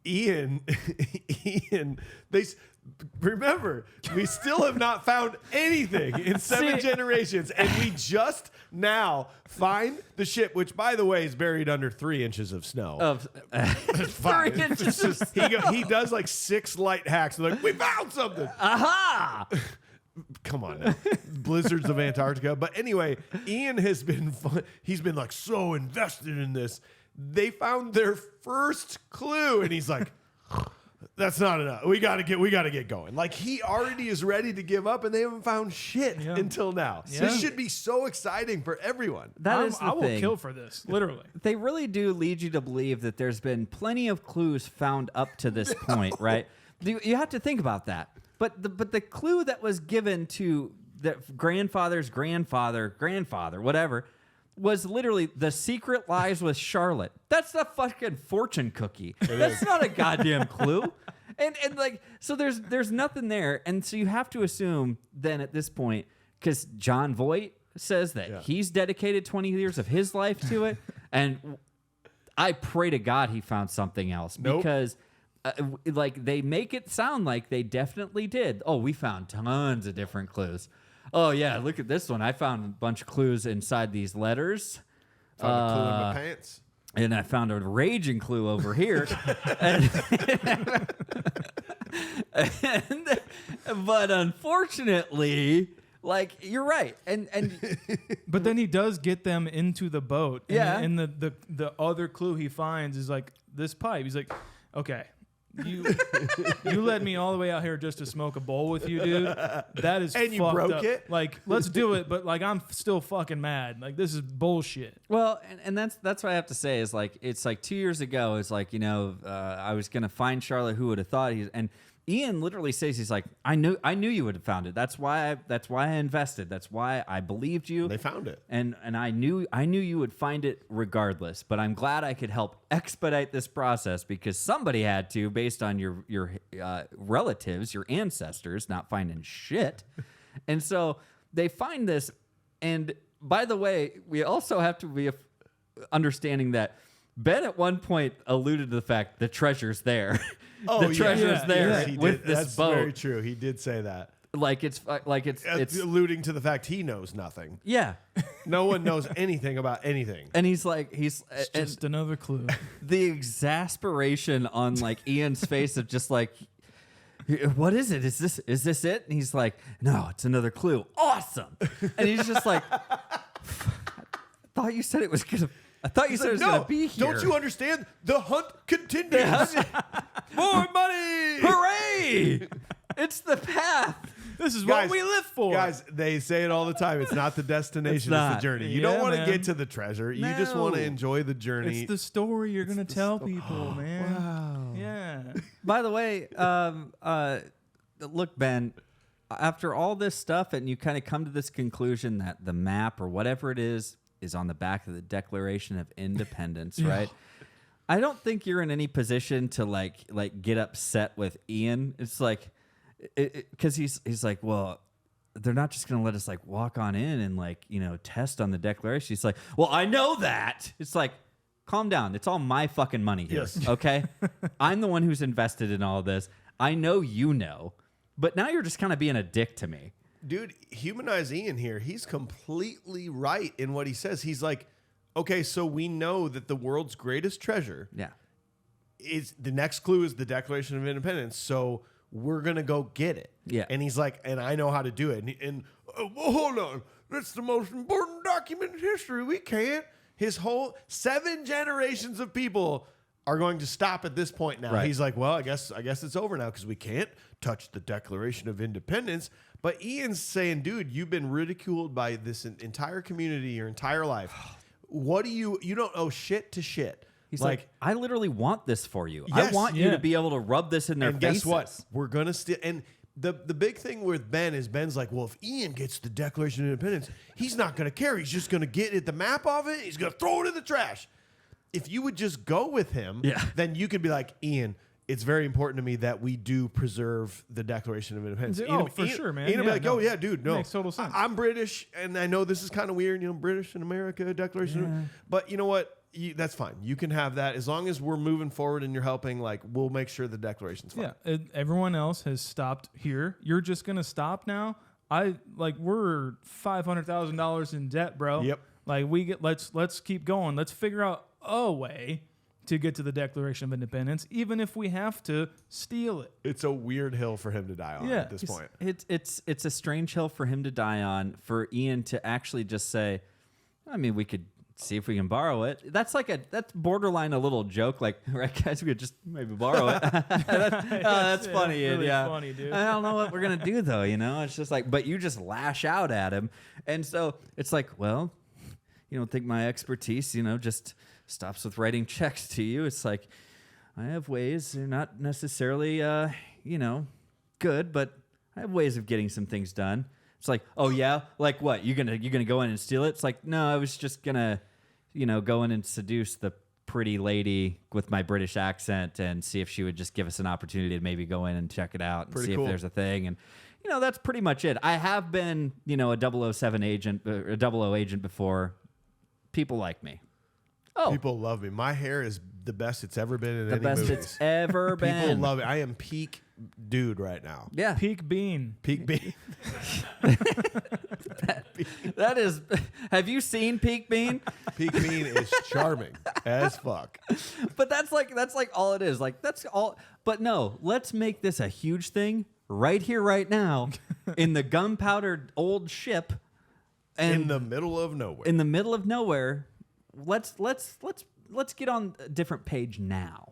Ian, remember, we still have not found anything in 7 generations, and we just now find the ship, which, by the way, is buried under 3 inches of snow. It's fine. 3 inches of He does like 6 light hacks. Like, we found something. Aha! Come on now. Blizzards of Antarctica. But anyway, Ian has been he's been like so invested in this. They found their first clue, and he's like, that's not enough. We gotta get going. Like, he already is ready to give up, and they haven't found shit until now. Yeah. This should be so exciting for everyone. I will kill for this, literally. They really do lead you to believe that there's been plenty of clues found up to this point, right? You have to think about that. But the clue that was given to the grandfather's grandfather, whatever, was literally the secret lies with Charlotte. That's a fucking fortune cookie. That's not a goddamn clue. And like, so there's nothing there. And so you have to assume then at this point, because John Voight says that he's dedicated 20 years of his life to it. And I pray to God he found something else because like they make it sound like they definitely did. Oh, we found tons of different clues. Oh, yeah, look at this one. I found a bunch of clues inside these letters. Found a clue in my pants. And I found a raging clue over here. But unfortunately, like, you're right. But then he does get them into the boat. And the other clue he finds is like this pipe. He's like, okay. You led me all the way out here just to smoke a bowl with you, dude. That is and fucked you broke up. it. Like, let's do it, but like I'm still fucking mad. Like, this is bullshit. Well, and that's what I have to say is like it's like 2 years ago. It's like, you know, I was gonna find Charlotte. Who would have thought? And Ian literally says he's like, I knew you would have found it. That's why I invested. That's why I believed you. They found it, and I knew you would find it regardless. But I'm glad I could help expedite this process because somebody had to, based on your relatives, your ancestors, not finding shit. And so they find this. And by the way, we also have to be understanding that Ben at one point alluded to the fact the treasure's there. Oh, the treasure's there with this That's boat. Very true. He did say that. It's alluding to the fact he knows nothing. Yeah. No one knows anything about anything. And he's just another clue. The exasperation on like Ian's face of just like, what is it? Is this it? And he's like, no, it's another clue. Awesome. And he's just like, I thought you said it was gonna be here. Don't you understand? The hunt continues. More money! Hooray! It's the path. This is what we live for. Guys, they say it all the time. It's not the destination, it's the journey. You don't want to get to the treasure. You just want to enjoy the journey. It's the story you're going to tell people, man. Wow. Yeah. By the way, look, Ben, after all this stuff and you kind of come to this conclusion that the map or whatever it is on the back of the Declaration of Independence, right? I don't think you're in any position to like get upset with Ian. It's like, because he's like, well, they're not just going to let us like walk on in and like, you know, test on the Declaration. He's like, well, I know that. It's like, calm down. It's all my fucking money here. Yes. Okay. I'm the one who's invested in all this. I know, you know, but now you're just kind of being a dick to me. Dude, humanize Ian here. He's completely right in what he says. He's like, okay, so we know that the world's greatest treasure is the next clue is the Declaration of Independence. So we're going to go get it. Yeah. And he's like, and I know how to do it. And well, hold on. That's the most important document in history. We can't. His whole 7 generations of people are going to stop at this point now. Right. He's like, well, I guess it's over now because we can't touch the Declaration of Independence. But Ian's saying, dude, you've been ridiculed by this entire community your entire life. What do you don't owe shit to shit. He's like, I literally want this for you. Yes, I want you to be able to rub this in their and faces. guess what? We're going to steal. And the big thing with Ben is Ben's like, well, if Ian gets the Declaration of Independence, he's not going to care. He's just going to get the map off it. He's going to throw it in the trash. If you would just go with him, then you could be like, Ian, it's very important to me that we do preserve the Declaration of Independence. Oh, for sure, man. Ian will be like, no. oh, yeah, dude, no. Makes total sense. I'm British, and I know this is kind of weird, British in America, Declaration. But you know what? That's fine. You can have that. As long as we're moving forward and you're helping, we'll make sure the Declaration's fine. Yeah, everyone else has stopped here. You're just going to stop now? We're $500,000 in debt, bro. Yep. Let's keep going. Let's figure out a way to get to the Declaration of Independence, even if we have to steal it. It's a weird hill for him to die on at this point. It's a strange hill for him to die on, for Ian to actually just say, I mean, we could see if we can borrow it. That's borderline a little joke, right, guys, we could just maybe borrow it. That's funny, Ian. Really yeah. funny, dude. I don't know what we're gonna do though, It's just but you just lash out at him. And so it's well, you don't think my expertise, just stops with writing checks to you. It's I have ways. They're not necessarily, good, but I have ways of getting some things done. It's oh yeah, what? You're gonna go in and steal it? It's no, I was just gonna, go in and seduce the pretty lady with my British accent and see if she would just give us an opportunity to maybe go in and check it out and see if there's a thing. And that's pretty much it. I have been, a 007 agent, a 00 agent before. People like me. Oh, people love me. My hair is the best it's ever been in the any best movies. it's ever been. People love it. I am peak dude right now. Yeah, peak bean. Peak bean. That is. Have you seen Peak Bean? Peak bean is charming as fuck. But that's all it is. That's all. But no, let's make this a huge thing right here, right now, in the gunpowder old ship, and in the middle of nowhere. In the middle of nowhere. Let's get on a different page now.